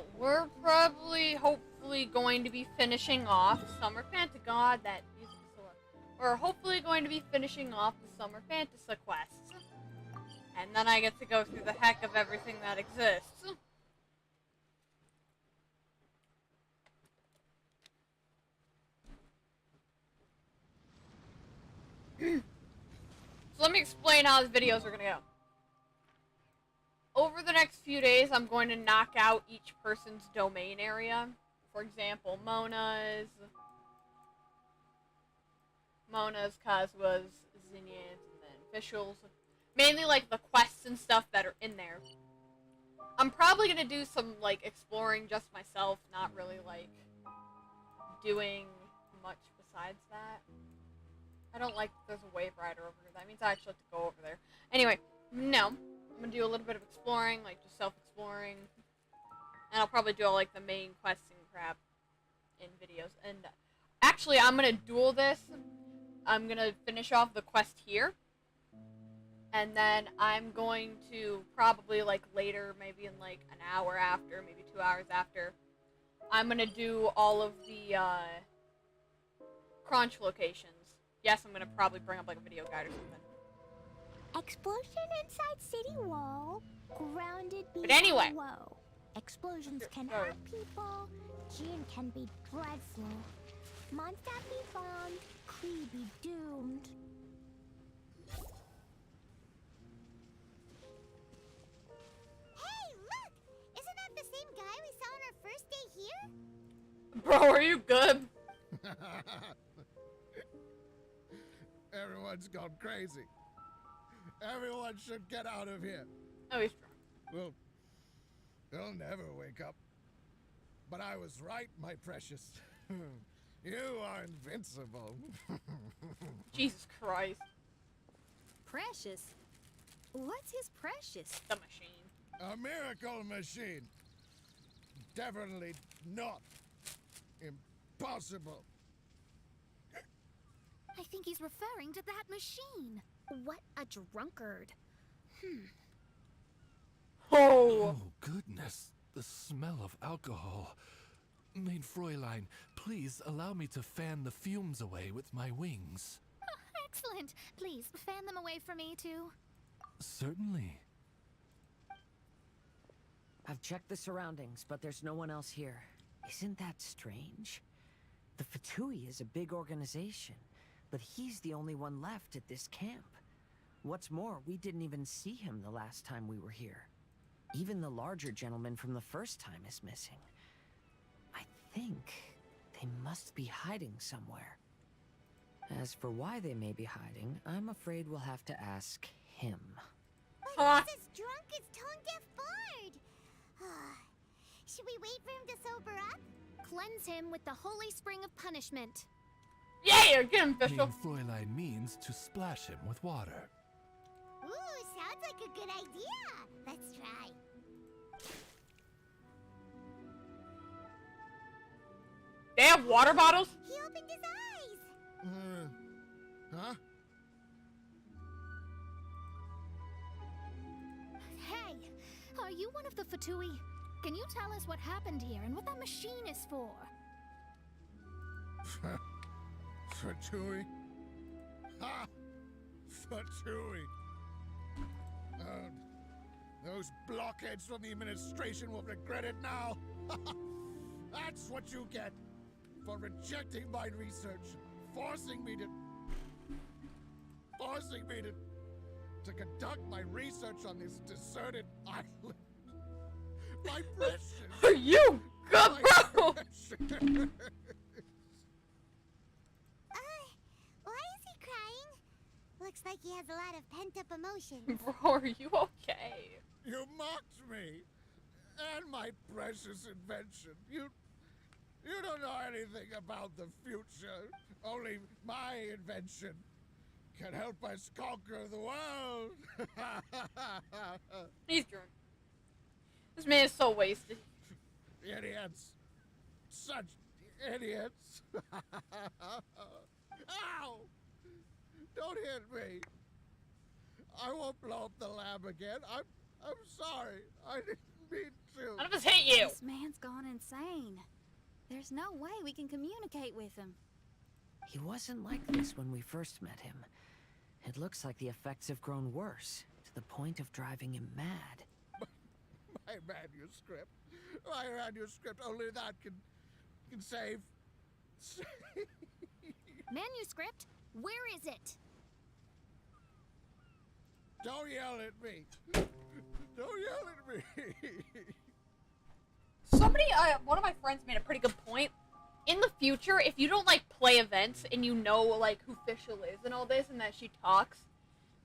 Well, we're probably, hopefully, going to be finishing off Summer Fantasia. God, that music is so loud. We're hopefully going to be finishing off the Summer Fantasia quests. And then I get to go through the heck of everything that exists. So let me explain how the videos are gonna go. Over the next few days, I'm going to knock out each person's domain area. For example, Mona's, Kazua's, Zinnian's, and then Official's. Mainly, like, the quests and stuff that are in there. I'm probably gonna do some, like, exploring just myself, not really, like, doing much besides that. I don't like there's a wave rider over here. That means I actually have to go over there. Anyway, no. I'm gonna do a little bit of exploring, like just self-exploring. And I'll probably do all like the main quests and crap in videos. And actually, I'm gonna duel this. I'm gonna finish off the quest here. And then I'm going to probably like later, maybe in like an hour after, maybe 2 hours after, I'm gonna do all of the crunch locations. Yes, I'm gonna probably bring up like a video guide or something. Explosion inside city wall, grounded below. But anyway. Whoa. Explosions can hurt people, Jin can be dreadful. Monster be bombed, Kree be doomed. Hey, look! Isn't that the same guy we saw on our first day here? Bro, are you good? Everyone's gone crazy. Everyone should get out of here. Oh, he's drunk. Well, they'll never wake up. But I was right, my precious. You are invincible. Jesus Christ. Precious? What's his precious? The machine. A miracle machine. Definitely not impossible. I think he's referring to that machine. What a drunkard. Oh. Oh, goodness. The smell of alcohol. Main Fräulein, please allow me to fan the fumes away with my wings. Oh, excellent. Please, fan them away for me, too. Certainly. I've checked the surroundings, but there's no one else here. Isn't that strange? The Fatui is a big organization, but he's the only one left at this camp. What's more, we didn't even see him the last time we were here. Even the larger gentleman from the first time is missing. I think they must be hiding somewhere. As for why they may be hiding, I'm afraid we'll have to ask him. But he's as drunk as tone-deaf bard. Should we wait for him to sober up? Cleanse him with the holy spring of punishment. Yeah, get him, Official. Main Fräulein means to splash him with water. Ooh, sounds like a good idea. Let's try. They have water bottles? He opened his eyes. Huh? Hey, are you one of the Fatui? Can you tell us what happened here and what that machine is for? Fatui? Ha! Fatui! Those blockheads from the administration will regret it now. That's what you get for rejecting my research, forcing me to conduct my research on this deserted island. My precious. Are you good, bro? Why is he crying? Looks like he has a lot of pent-up emotion. Bro, are you okay? You mocked me and my precious invention. You don't know anything about the future. Only my invention can help us conquer the world. He's drunk. This man is so wasted. Idiots. Such idiots. Ow! Don't hit me. I won't blow up the lab again. I'm sorry. I didn't mean to. None of us hate you. This man's insane. There's no way we can communicate with him. He wasn't like this when we first met him. It looks like the effects have grown worse, to the point of driving him mad. My manuscript. My manuscript. Only that can save. Manuscript? Where is it? Don't yell at me. Don't yell at me. Somebody, one of my friends made a pretty good point. In the future, if you don't, like, play events and you know, like, who Fischl is and all this and that she talks,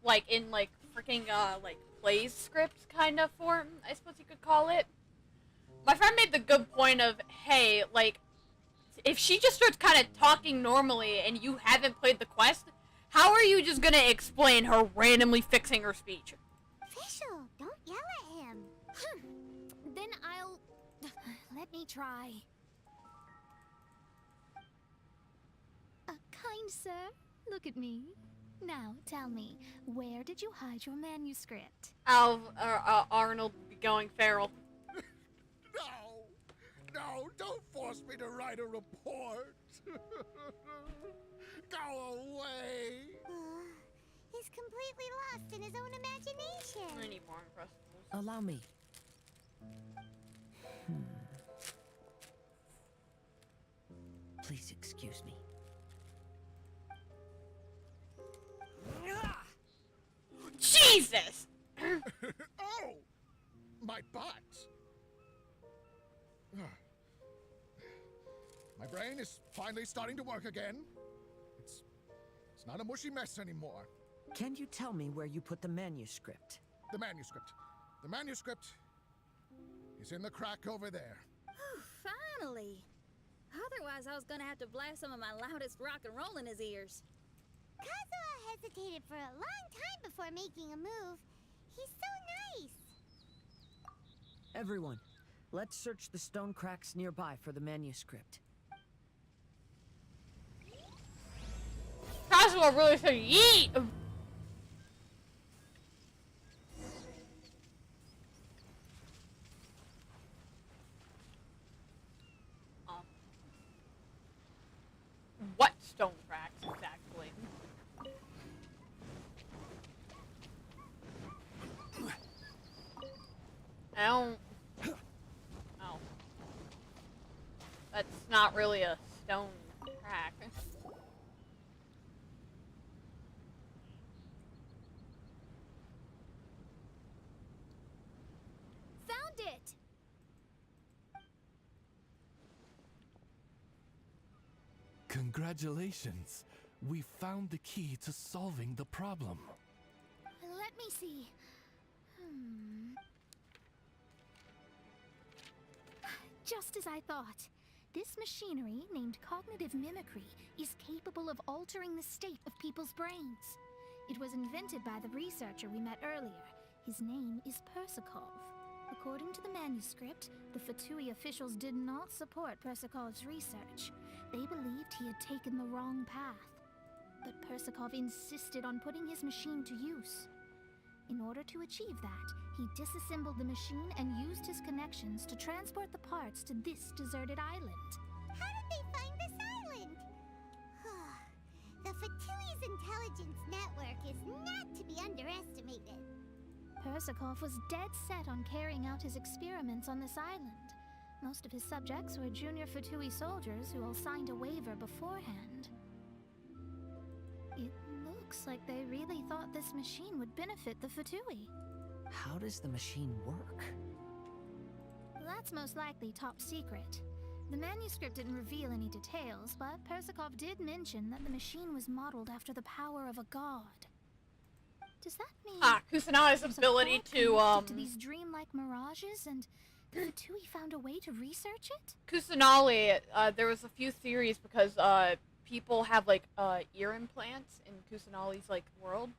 like, in, like, freaking, like, plays script kind of form, I suppose you could call it. My friend made the good point of, hey, like, if she just starts kind of talking normally and you haven't played the quest, how are you just gonna explain her randomly fixing her speech? Fischl, don't yell at him. Then I'll... Let me try. Kind sir, look at me. Now, tell me, where did you hide your manuscript? Arnold going feral. No, don't force me to write a report. Go away. He's completely lost in his own imagination. I need more impressibles. Allow me. Please excuse me. Jesus! Oh! My butt! My brain is finally starting to work again. It's not a mushy mess anymore. Can you tell me where you put the manuscript? The manuscript. The manuscript is in the crack over there. Finally! Otherwise, I was gonna have to blast some of my loudest rock and roll in his ears. Kazuha hesitated for a long time before making a move. He's so nice. Everyone, let's search the stone cracks nearby for the manuscript. Kazuha really said yeet! What stone cracks exactly? I don't... Oh. That's not really a stone crack. Found it! Congratulations! We found the key to solving the problem. Let me see. Just as I thought. This machinery, named cognitive mimicry, is capable of altering the state of people's brains. It was invented by the researcher we met earlier. His name is Persakov. According to the manuscript, the Fatui officials did not support Persakov's research. They believed he had taken the wrong path. But Persakov insisted on putting his machine to use. In order to achieve that, he disassembled the machine and used his connections to transport the parts to this deserted island. How did they find this island? The Fatui's intelligence network is not to be underestimated. Persakov was dead set on carrying out his experiments on this island. Most of his subjects were junior Fatui soldiers who all signed a waiver beforehand. It looks like they really thought this machine would benefit the Fatui. How does the machine work? That's most likely top secret. The manuscript didn't reveal any details, but Persakov did mention that the machine was modeled after the power of a god. Does that mean Kusanali's there's a ability god to, connected to these dreamlike mirages, and the Fatui found a way to research it? Kusanali, there was a few theories because, people have, like, ear implants in Kusanali's, like, world,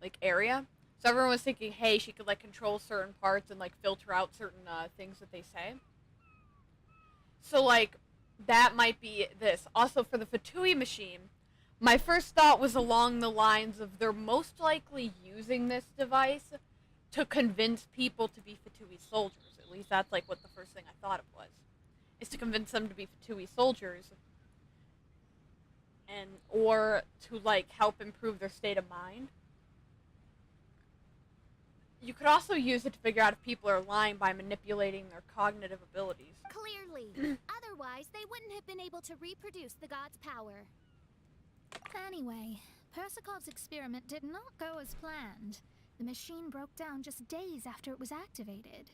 like, area. So everyone was thinking, hey, she could, like, control certain parts and, like, filter out certain, things that they say. So, like, that might be this. Also, for the Fatui machine, my first thought was along the lines of they're most likely using this device to convince people to be Fatui soldiers. At least that's, like, what the first thing I thought it was. is to convince them to be Fatui soldiers, and or to like help improve their state of mind. You could also use it to figure out if people are lying by manipulating their cognitive abilities. Clearly. Otherwise, they wouldn't have been able to reproduce the god's power. Anyway, Persikov's experiment did not go as planned. The machine broke down just days after it was activated.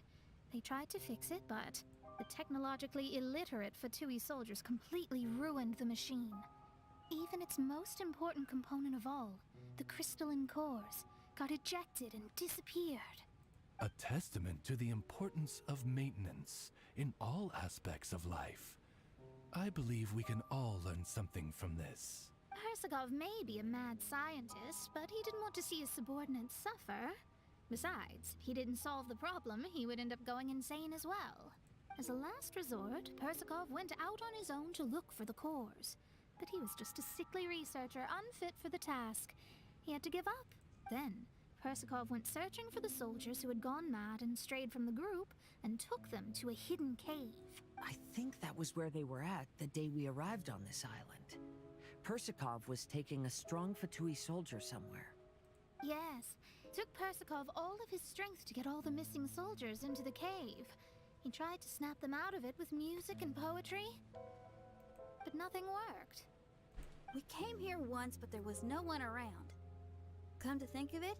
They tried to fix it, but the technologically illiterate Fatui soldiers completely ruined the machine. Even its most important component of all, the crystalline cores, got ejected and disappeared. A testament to the importance of maintenance in all aspects of life. I believe we can all learn something from this. Persikov may be a mad scientist, but he didn't want to see his subordinates suffer. Besides, if he didn't solve the problem, he would end up going insane as well. As a last resort, Persikov went out on his own to look for the cores. But he was just a sickly researcher, unfit for the task. He had to give up. Then, Persikov went searching for the soldiers who had gone mad and strayed from the group, and took them to a hidden cave. I think that was where they were at the day we arrived on this island. Persikov was taking a strong Fatui soldier somewhere. Yes, it took Persikov all of his strength to get all the missing soldiers into the cave. He tried to snap them out of it with music and poetry, but nothing worked. We came here once, but there was no one around. Come to think of it,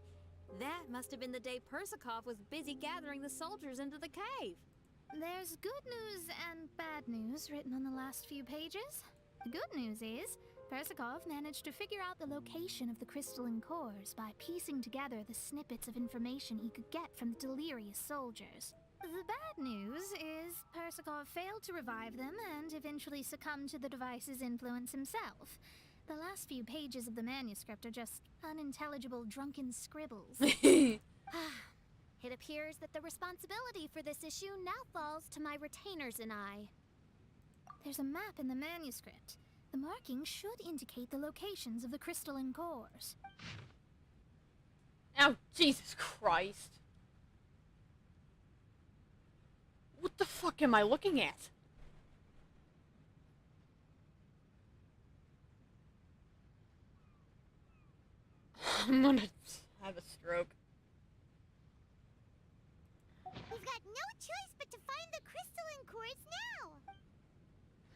that must have been the day Persikov was busy gathering the soldiers into the cave. There's good news and bad news written on the last few pages. The good news is, Persikov managed to figure out the location of the crystalline cores by piecing together the snippets of information he could get from the delirious soldiers. The bad news is Persikov failed to revive them and eventually succumbed to the device's influence himself. The last few pages of the manuscript are just unintelligible drunken scribbles. It appears that the responsibility for this issue now falls to my retainers and I. There's a map in the manuscript. The markings should indicate the locations of the crystalline cores. Oh, Jesus Christ. What the fuck am I looking at? I'm gonna have a stroke. We've got no choice but to find the crystalline cores now!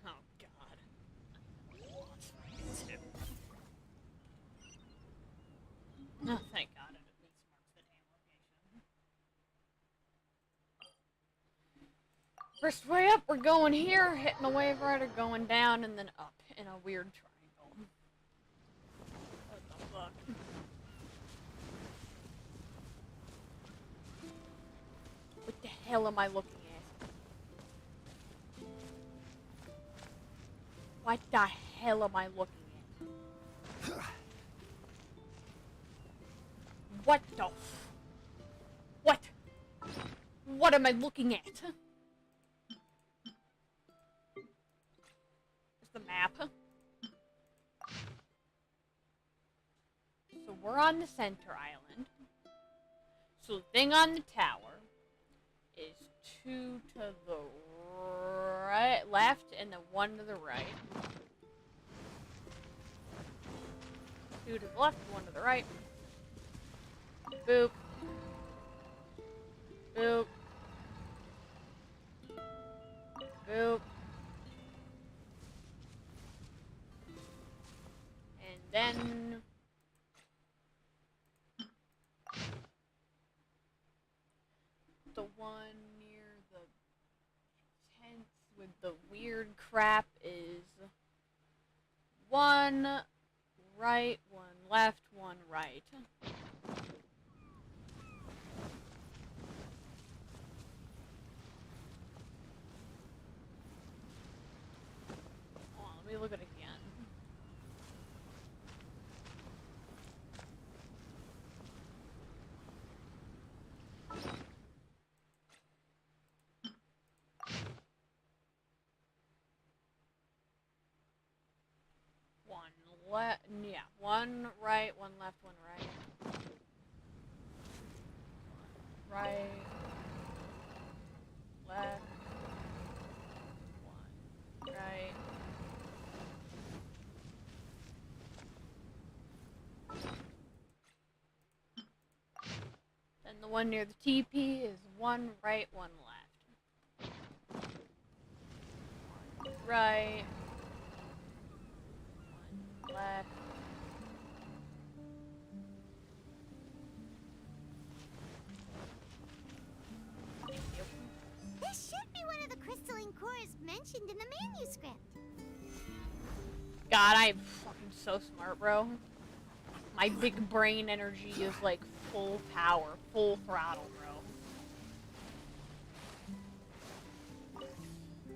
Oh, God. Oh, thank God it at least marks the damn location. First way up, we're going here, hitting the wave rider, going down, and then up in a weird triangle. What the fuck? What the hell am I looking at? What the hell am I looking at? What the What? What am I looking at? There's the map. So we're on the center island. So the thing on the tower is 2 to the right, left, and then 1 to the right. 2 to the left, 1 to the right. Boop. Boop. Boop. And then the one near the tents with the weird crap is 1 right, 1 left, 1 right. Hold on, let me look at it again. Yeah, 1 right, 1 left, 1 right. Right, left, 1 And the one near the TP is one right, one left. One right. One left. Thank you. This should be one of the crystalline cores mentioned in the manuscript. God, I'm fucking so smart, bro. My big brain energy is like full power, full throttle, bro.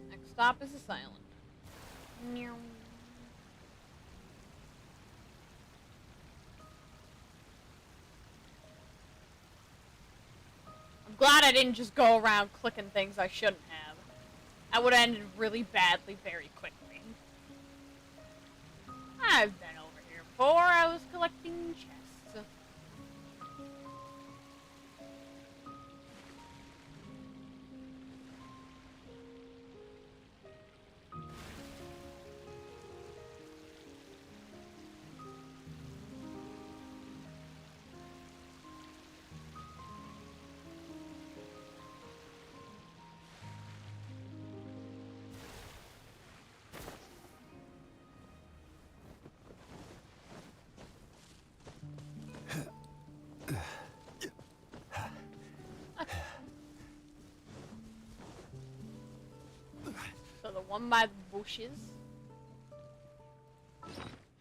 Next stop is this island. Meow. I'm glad I didn't just go around clicking things I shouldn't have. I would have ended really badly very quickly. I've been over here before. I was collecting chests. So the one by the bushes.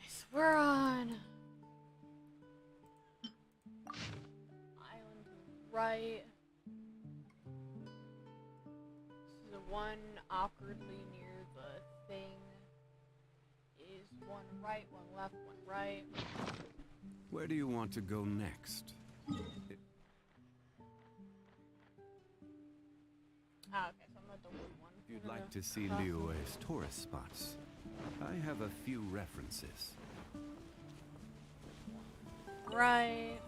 Yes, we're on island right. This is the one awkwardly near the thing. Is one right, one left, one right. Where do you want to go next? Ah, okay, so I'm not the one. If you'd like to see Liyue's tourist spots, I have a few references. Right.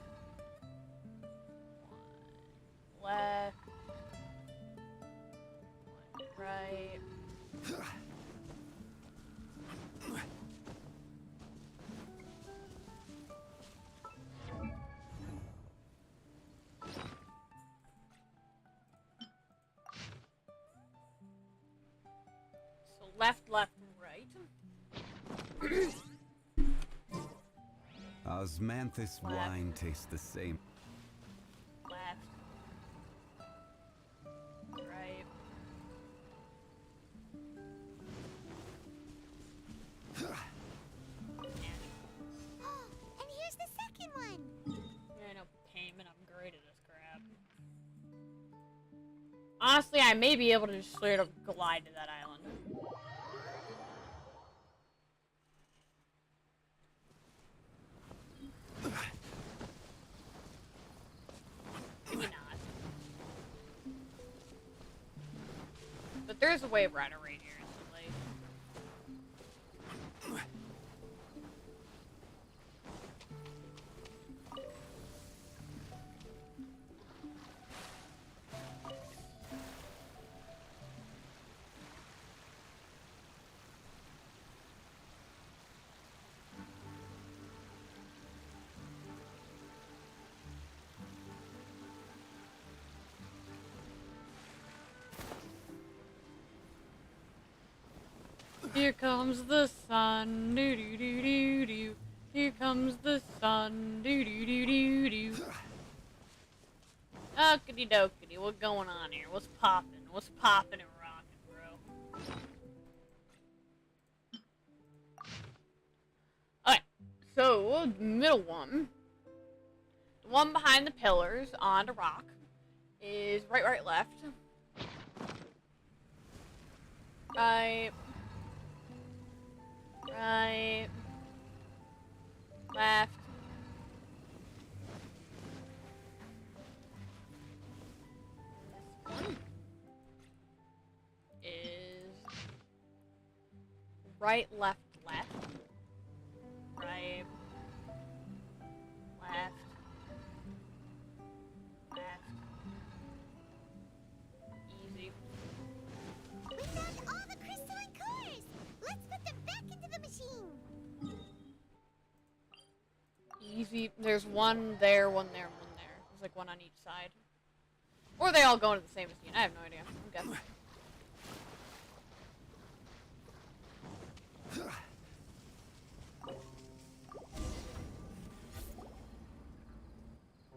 One left. One right. So left, left, right. Osmanthus wine tastes the same. Left. Right. And here's the second one. Yeah, no payment. I'm great at this crap. Honestly, I may be able to just straight up glide to that island. Maybe not. But there's a wave rider right here instantly. Here comes the sun, doo doo doo doo doo. Here comes the sun, doo doo doo doo doo. Okie dokie, what's going on here? What's poppin'? What's poppin' and rockin', bro? Alright, so, middle one. The one behind the pillars on the rock is right, right, left. Right. Right. Left. This one is right, left, left. Right. Left. Left. Easy. We found all the crystalline cores. Let's put them back into the machine. Easy. There's one there, one there, one there. There's like one on each side. Or they all go into the same machine. I have no idea. I'm guessing.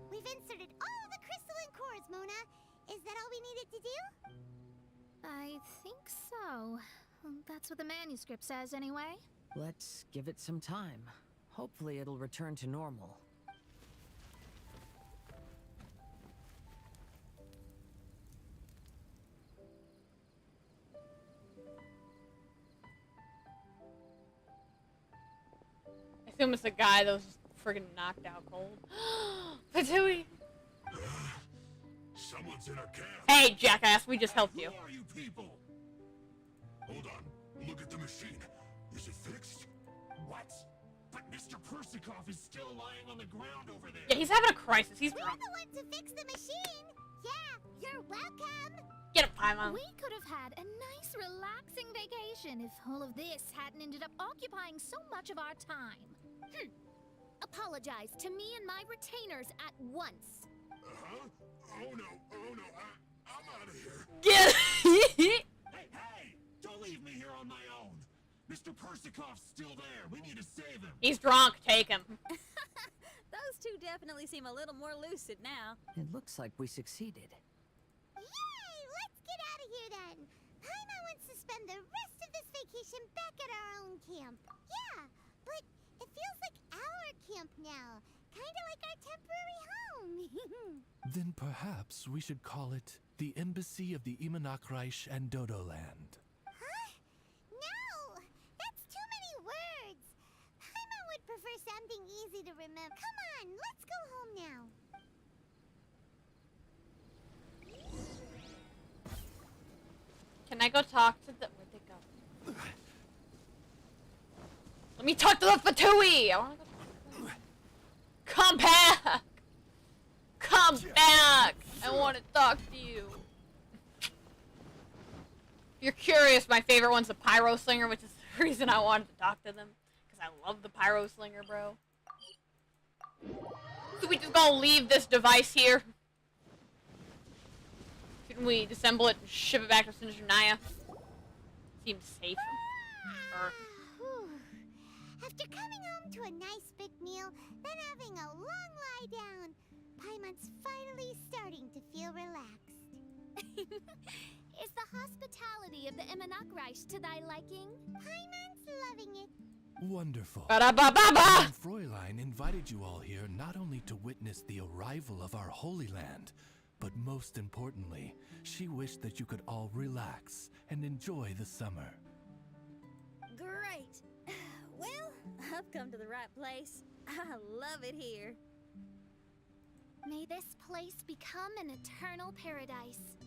We've inserted all the crystalline cores, Mona. Is that all we needed to do? I think so. That's what the manuscript says, anyway. Let's give it some time. Hopefully it'll return to normal. I assume it's a guy that was just friggin' knocked out cold. Fatui! Someone's in a cab. Hey, jackass, we just helped you. Who are you people? Hold on. Look at the machine. Is it fixed? What? But Mr. Persikov is still lying on the ground over there. Yeah, he's having a crisis. He's We're drunk. the ones who fixed the machine. Yeah, you're welcome. Get him, Paimon. We could have had a nice, relaxing vacation if all of this hadn't ended up occupying so much of our time. Apologize to me and my retainers at once. Uh-huh? Oh no, I'm out of here. Get Hey, don't leave me here on my own. Mr. Persikov's still there. We need to save him. He's drunk. Take him. Those two definitely seem a little more lucid now. It looks like we succeeded. Yay! Let's get out of here then. Paimon wants to spend the rest of this vacation back at our own camp. Yeah, but it feels like our camp now. Kinda like our temporary home. Then perhaps we should call it the Embassy of the Imanakreich and Dodoland. Huh? No! That's too many words. Paimon would prefer something easy to remember. Come on, let's go home now. Can I go talk to the... Where'd they go? Let me talk to the Fatui! I wanna go talk to them. Come back! Come back! I want to talk to you. If you're curious, my favorite one's the Pyro Slinger, which is the reason I wanted to talk to them. Because I love the Pyro Slinger, bro. So we just gonna leave this device here? Shouldn't we disassemble it and ship it back to Sinjunaya? Seems safe. Or... Whew. After coming home to a nice big meal, then having a long lie down, Paimon's finally starting to feel relaxed. Is the hospitality of the Imanakreich to thy liking? Paimon's loving it. Wonderful. Ba-da-ba-ba-ba! And Fräulein invited you all here not only to witness the arrival of our Holy Land, but most importantly, she wished that you could all relax and enjoy the summer. Great. Well, I've come to the right place. I love it here. May this place become an eternal paradise.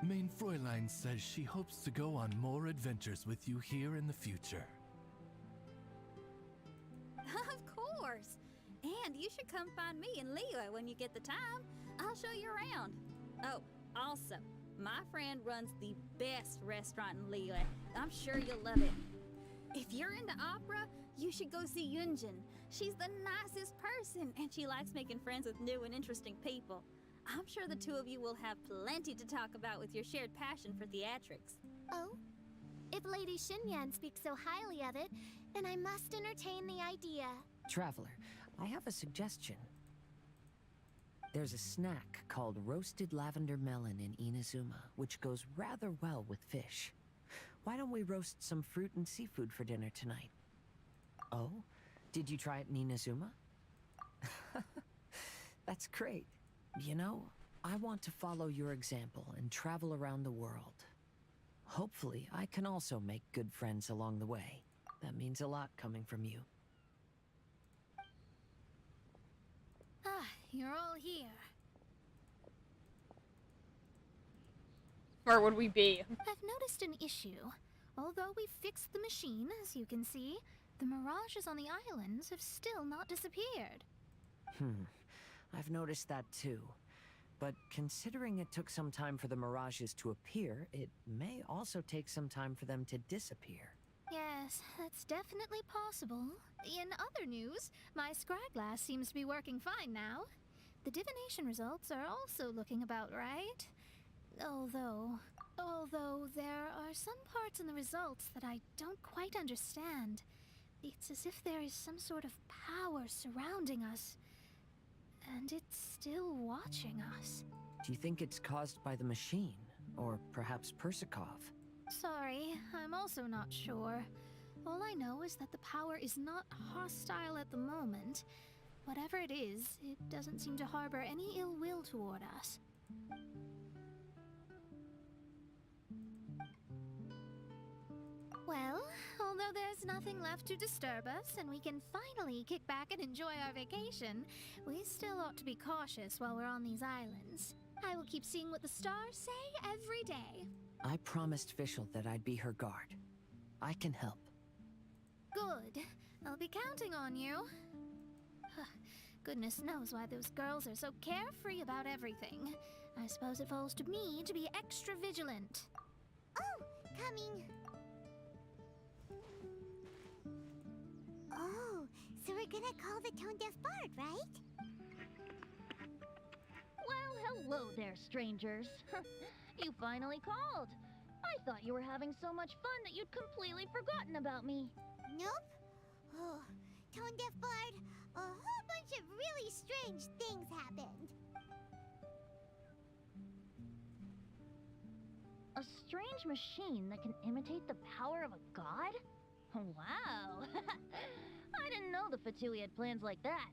Mein Fräulein says she hopes to go on more adventures with you here in the future. Of course. And you should come find me in Liyue when you get the time. I'll show you around. Oh, also, my friend runs the best restaurant in Liyue. I'm sure you'll love it. If you're into opera, you should go see Yunjin. She's the nicest person, and she likes making friends with new and interesting people. I'm sure the two of you will have plenty to talk about with your shared passion for theatrics. Oh? If Lady Xinyan speaks so highly of it, then I must entertain the idea. Traveler, I have a suggestion. There's a snack called roasted lavender melon in Inazuma, which goes rather well with fish. Why don't we roast some fruit and seafood for dinner tonight? Oh? Did you try it in Inazuma? That's great. You know, I want to follow your example and travel around the world. Hopefully, I can also make good friends along the way. That means a lot coming from you. Ah, you're all here. Where would we be? I've noticed an issue. Although we've fixed the machine, as you can see, the mirages on the islands have still not disappeared. I've noticed that too. But considering it took some time for the mirages to appear, it may also take some time for them to disappear. Yes, that's definitely possible. In other news, my scryglass seems to be working fine now. The divination results are also looking about right. Although there are some parts in the results that I don't quite understand. It's as if there is some sort of power surrounding us, and it's still watching us. Do you think it's caused by the machine? Or perhaps Persikov? Sorry, I'm also not sure. All I know is that the power is not hostile at the moment. Whatever it is, it doesn't seem to harbor any ill will toward us. Well, although there's nothing left to disturb us and we can finally kick back and enjoy our vacation, we still ought to be cautious while we're on these islands. I will keep seeing what the stars say every day. I promised Fischl that I'd be her guard. I can help. Good. I'll be counting on you. Goodness knows why those girls are so carefree about everything. I suppose it falls to me to be extra vigilant. Oh, coming. Oh, so we're gonna call the tone-deaf bard, right? Well, hello there, strangers. You finally called. I thought you were having so much fun that you'd completely forgotten about me. Nope. Oh, tone-deaf bard, a whole bunch of really strange things happened. A strange machine that can imitate the power of a god? Wow! I didn't know the Fatui had plans like that.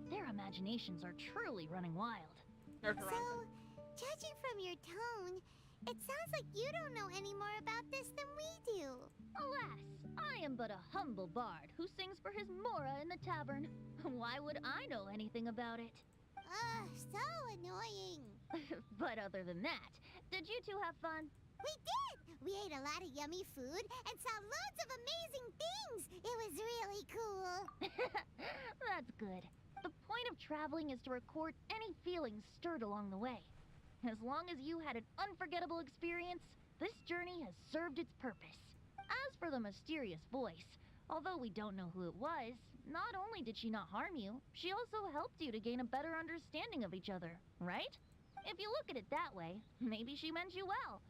Their imaginations are truly running wild. They're drunk. So, judging from your tone, it sounds like you don't know any more about this than we do. Alas, I am but a humble bard who sings for his Mora in the tavern. Why would I know anything about it? Ugh, so annoying. But other than that, did you two have fun? We did! We ate a lot of yummy food and saw loads of amazing things! It was really cool! That's good. The point of traveling is to record any feelings stirred along the way. As long as you had an unforgettable experience, this journey has served its purpose. As for the mysterious voice, although we don't know who it was, not only did she not harm you, she also helped you to gain a better understanding of each other, right? If you look at it that way, maybe she meant you well.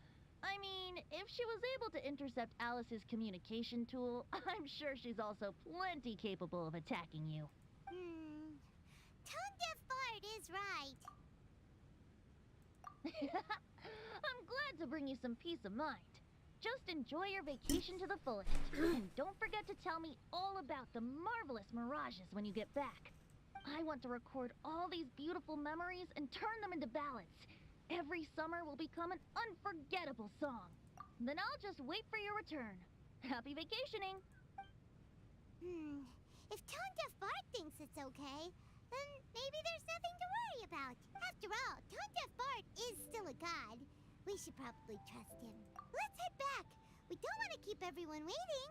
I mean, if she was able to intercept Alice's communication tool, I'm sure she's also plenty capable of attacking you. Tone-deaf bard is right. I'm glad to bring you some peace of mind. Just enjoy your vacation to the fullest. And don't forget to tell me all about the marvelous mirages when you get back. I want to record all these beautiful memories and turn them into ballads. Every summer will become an unforgettable song. Then I'll just wait for your return. Happy vacationing! If Tone-deaf bard thinks it's okay, then maybe there's nothing to worry about. After all, Tone-deaf bard is still a god. We should probably trust him. Let's head back. We don't want to keep everyone waiting.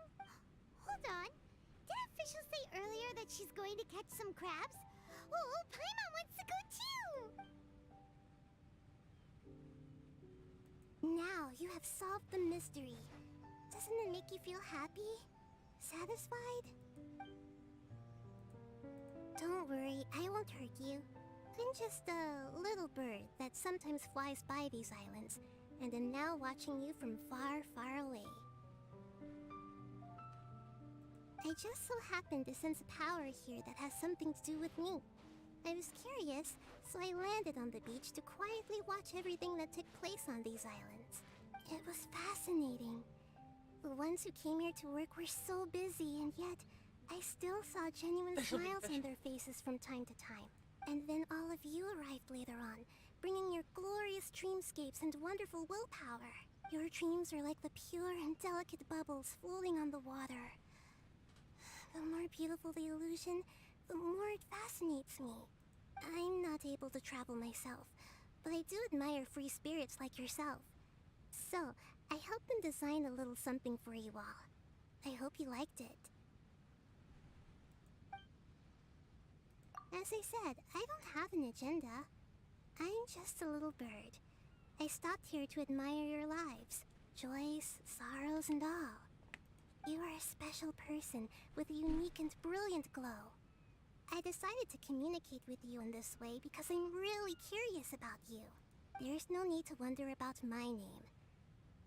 Hold on. Didn't Fischl say earlier that she's going to catch some crabs? Oh, Paimon wants to go too! Now you have solved the mystery. Doesn't it make you feel happy? Satisfied? Don't worry, I won't hurt you. I'm just a little bird that sometimes flies by these islands, and am now watching you from far, far away. I just so happened to sense a power here that has something to do with me. I was curious, so I landed on the beach to quietly watch everything that took place on these islands. It was fascinating. The ones who came here to work were so busy, and yet I still saw genuine smiles on their faces from time to time. And then all of you arrived later on, bringing your glorious dreamscapes and wonderful willpower. Your dreams are like the pure and delicate bubbles floating on the water. The more beautiful the illusion, the more it fascinates me. I'm not able to travel myself, but I do admire free spirits like yourself. So, I helped them design a little something for you all. I hope you liked it. As I said, I don't have an agenda. I'm just a little bird. I stopped here to admire your lives, joys, sorrows, and all. You are a special person with a unique and brilliant glow. I decided to communicate with you in this way because I'm really curious about you. There's no need to wonder about my name.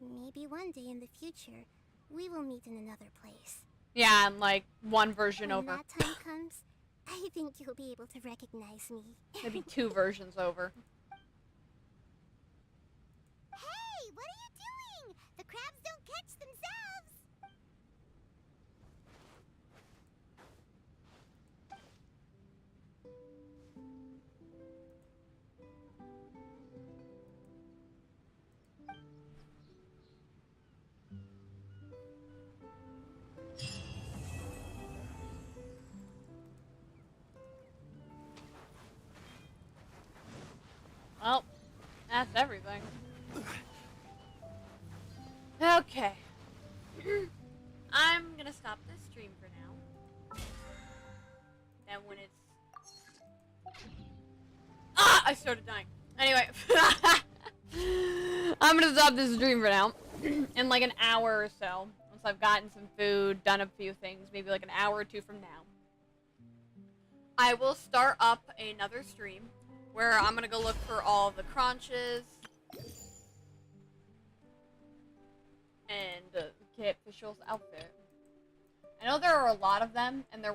Maybe one day in the future, we will meet in another place. Yeah, and like one version When over. that time comes, I think you'll be able to recognize me. Maybe 2 versions over. Hey, what are you doing? The crabs don't catch themselves. Well, that's everything. Okay. I'm gonna stop this stream for now. Then when it's... Ah! I started dying. Anyway. I'm gonna stop this stream for now. In like an hour or so. Once I've gotten some food, done a few things, maybe like an hour or 2 from now. I will start up another stream where I'm gonna go look for all the crunches and get Fischl's outfit. I know there are a lot of them, and there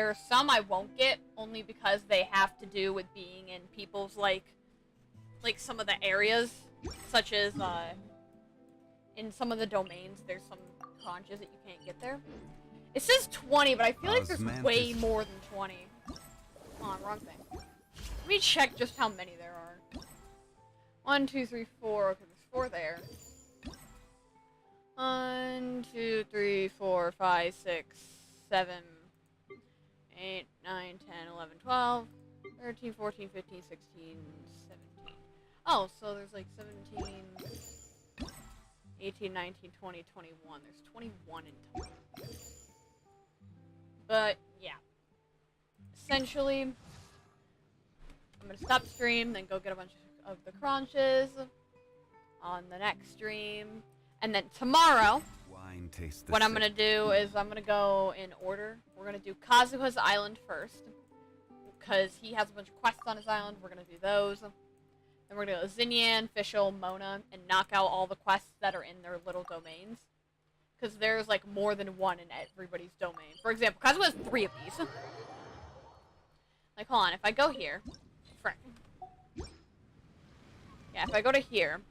are some I won't get only because they have to do with being in people's like some of the areas, such as in some of the domains. There's some crunches that you can't get there. It says 20, but I feel like there's way more than 20. Hold on, wrong thing. Let me check just how many there are. 1, 2, 3, 4. Okay, there's 4 there. 1, 2, 3, 4, 5, 6, 7, 8, 9, 10, 11, 12, 13, 14, 15, 16, 17. Oh, so there's like 17, 18, 19, 20, 21. There's 21 in total. But, yeah. Essentially, I'm gonna stop the stream, then go get a bunch of the crunches on the next stream. And then tomorrow, Wine tastes the what I'm same. gonna do is I'm gonna go in order. We're gonna do Kazuha's Island first, because he has a bunch of quests on his island. We're gonna do those. Then we're gonna go Xinyan, Fischl, Mona, and knock out all the quests that are in their little domains. Because there's like more than one in everybody's domain. For example, Kazuha has 3 of these. Like, hold on, if I go here... Frick. Yeah, if I go to here,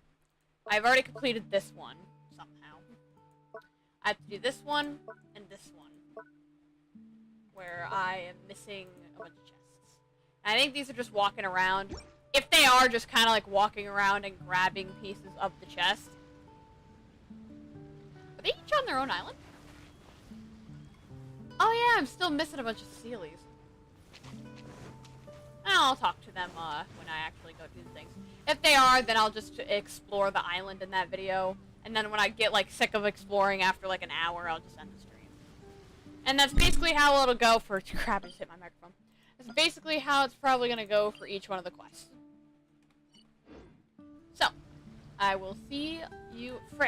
I've already completed this one, somehow. I have to do this one, and this one. Where I am missing a bunch of chests. And I think these are just walking around. If they are just kind of like walking around and grabbing pieces of the chest. Are they each on their own island? Oh yeah, I'm still missing a bunch of Sealies. I'll talk to them when I actually go do the things. If they are, then I'll just explore the island in that video. And then when I get like sick of exploring after like an hour, I'll just end the stream. And that's basically how it'll go for... Crap, I just hit my microphone. That's basically how it's probably going to go for each one of the quests. So, I will see you... Frick.